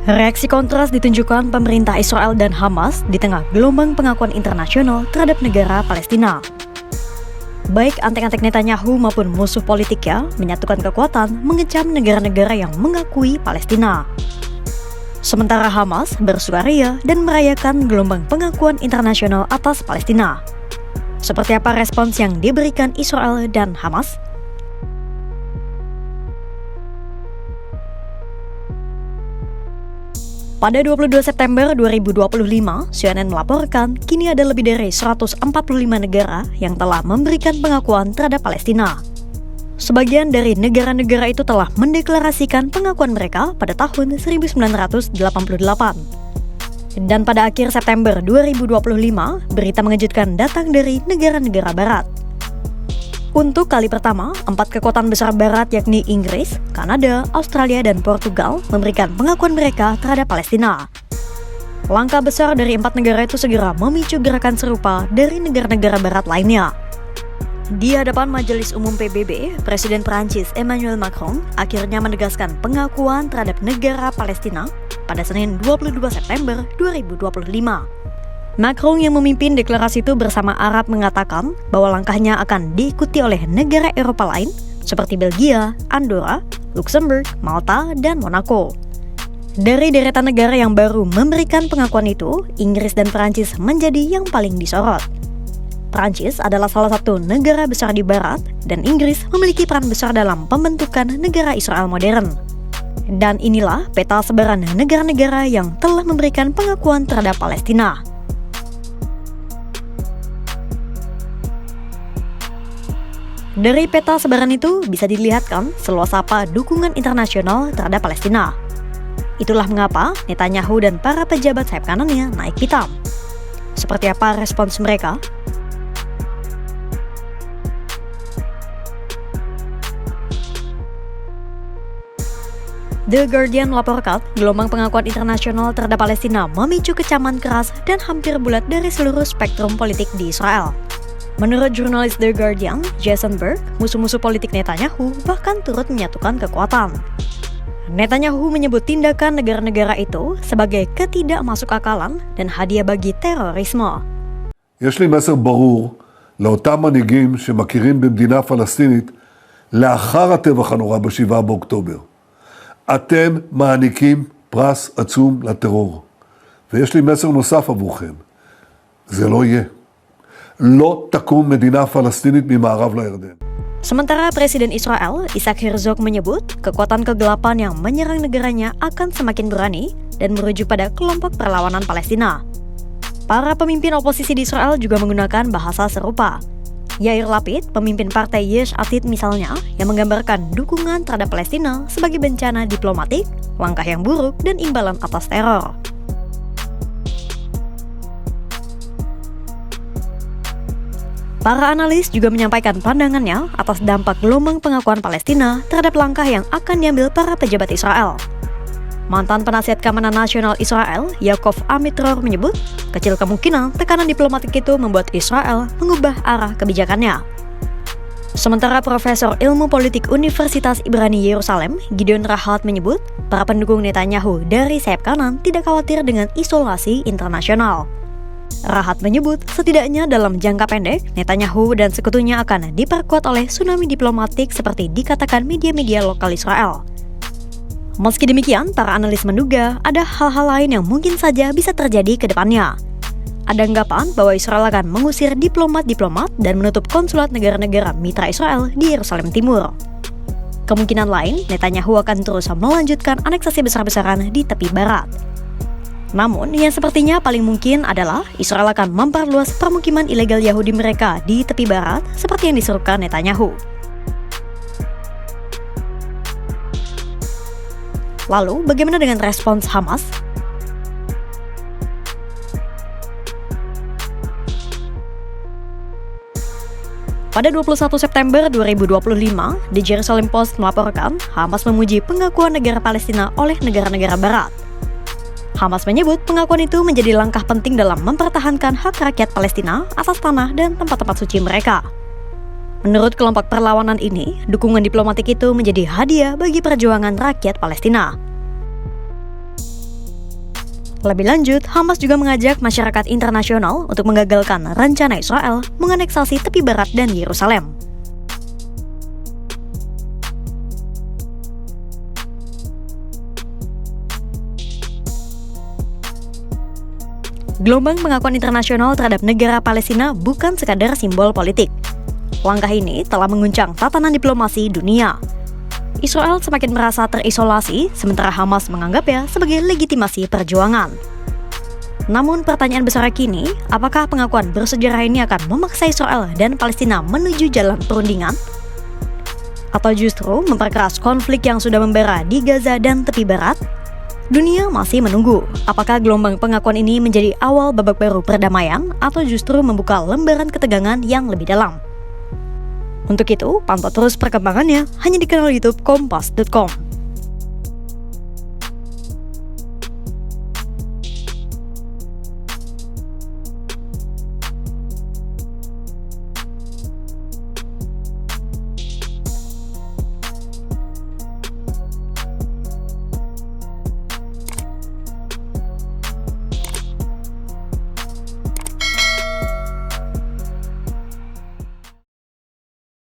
Reaksi kontras ditunjukkan pemerintah Israel dan Hamas di tengah gelombang pengakuan internasional terhadap negara Palestina. Baik antek-antek Netanyahu maupun musuh politiknya menyatukan kekuatan mengecam negara-negara yang mengakui Palestina. Sementara Hamas bersukaria dan merayakan gelombang pengakuan internasional atas Palestina. Seperti apa respons yang diberikan Israel dan Hamas? Pada 22 September 2025, CNN melaporkan kini ada lebih dari 145 negara yang telah memberikan pengakuan terhadap Palestina. Sebagian dari negara-negara itu telah mendeklarasikan pengakuan mereka pada tahun 1988. Dan pada akhir September 2025, berita mengejutkan datang dari negara-negara barat. Untuk kali pertama, 4 kekuatan besar barat yakni Inggris, Kanada, Australia, dan Portugal memberikan pengakuan mereka terhadap Palestina. Langkah besar dari 4 negara itu segera memicu gerakan serupa dari negara-negara barat lainnya. Di hadapan Majelis Umum PBB, Presiden Prancis Emmanuel Macron akhirnya menegaskan pengakuan terhadap negara Palestina pada Senin 22 September 2025. Macron yang memimpin deklarasi itu bersama Arab mengatakan bahwa langkahnya akan diikuti oleh negara Eropa lain seperti Belgia, Andorra, Luxembourg, Malta, dan Monaco. Dari deretan negara yang baru memberikan pengakuan itu, Inggris dan Prancis menjadi yang paling disorot. Prancis adalah salah satu negara besar di barat dan Inggris memiliki peran besar dalam pembentukan negara Israel modern. Dan inilah peta sebaran negara-negara yang telah memberikan pengakuan terhadap Palestina. Dari peta sebaran itu bisa dilihatkan seluas apa dukungan internasional terhadap Palestina. Itulah mengapa Netanyahu dan para pejabat sayap kanannya naik pitam. Seperti apa respons mereka? The Guardian melaporkan gelombang pengakuan internasional terhadap Palestina memicu kecaman keras dan hampir bulat dari seluruh spektrum politik di Israel. Menurut jurnalis The Guardian, Jason Berg, musuh-musuh politik Netanyahu bahkan turut menyatukan kekuatan. Netanyahu menyebut tindakan negara-negara itu sebagai ketidakmasukakalan dan hadiah bagi terorisme. יש לי מסר ברור לאותם מנהיגים שמכירים במדינה פלסטינית לאחר הטבח הנורא ב7 באוקטובר. אתם מעניקים פרס עצום לטרור. ויש לי מסר נוסף עבורכם. זה לא יהיה. לא תקום מדינה פלסטינית ממערב לירדן. Sementara Presiden Israel, Isaac Herzog menyebut kekuatan kegelapan yang menyerang negaranya akan semakin berani dan merujuk pada kelompok perlawanan Palestina. Para pemimpin oposisi di Israel juga menggunakan bahasa serupa. Yair Lapid, pemimpin partai Yesh Atid misalnya, yang menggambarkan dukungan terhadap Palestina sebagai bencana diplomatik, langkah yang buruk, dan imbalan atas teror. Para analis juga menyampaikan pandangannya atas dampak gelombang pengakuan Palestina terhadap langkah yang akan diambil para pejabat Israel. Mantan penasihat keamanan nasional Israel, Yaakov Amitror menyebut, kecil kemungkinan tekanan diplomatik itu membuat Israel mengubah arah kebijakannya. Sementara Profesor Ilmu Politik Universitas Ibrani Yerusalem, Gideon Rahat menyebut, para pendukung Netanyahu dari sayap kanan tidak khawatir dengan isolasi internasional. Rahat menyebut, setidaknya dalam jangka pendek, Netanyahu dan sekutunya akan diperkuat oleh tsunami diplomatik seperti dikatakan media-media lokal Israel. Meski demikian, para analis menduga ada hal-hal lain yang mungkin saja bisa terjadi ke depannya. Ada anggapan bahwa Israel akan mengusir diplomat-diplomat dan menutup konsulat negara-negara mitra Israel di Yerusalem Timur. Kemungkinan lain, Netanyahu akan terus melanjutkan aneksasi besar-besaran di tepi barat. Namun, yang sepertinya paling mungkin adalah Israel akan memperluas permukiman ilegal Yahudi mereka di tepi barat seperti yang diserukan Netanyahu. Lalu, bagaimana dengan respons Hamas? Pada 21 September 2025, The Jerusalem Post melaporkan Hamas memuji pengakuan negara Palestina oleh negara-negara barat. Hamas menyebut pengakuan itu menjadi langkah penting dalam mempertahankan hak rakyat Palestina atas tanah dan tempat-tempat suci mereka. Menurut kelompok perlawanan ini, dukungan diplomatik itu menjadi hadiah bagi perjuangan rakyat Palestina. Lebih lanjut, Hamas juga mengajak masyarakat internasional untuk menggagalkan rencana Israel menganeksasi tepi barat dan Yerusalem. Gelombang pengakuan internasional terhadap negara Palestina bukan sekadar simbol politik. Langkah ini telah mengguncang tatanan diplomasi dunia. Israel semakin merasa terisolasi, sementara Hamas menganggapnya sebagai legitimasi perjuangan. Namun pertanyaan besar kini, apakah pengakuan bersejarah ini akan memaksa Israel dan Palestina menuju jalan perundingan? Atau justru memperkeras konflik yang sudah membara di Gaza dan tepi barat? Dunia masih menunggu, apakah gelombang pengakuan ini menjadi awal babak baru perdamaian atau justru membuka lembaran ketegangan yang lebih dalam? Untuk itu, pantau terus perkembangannya hanya di kanal YouTube Kompas.com.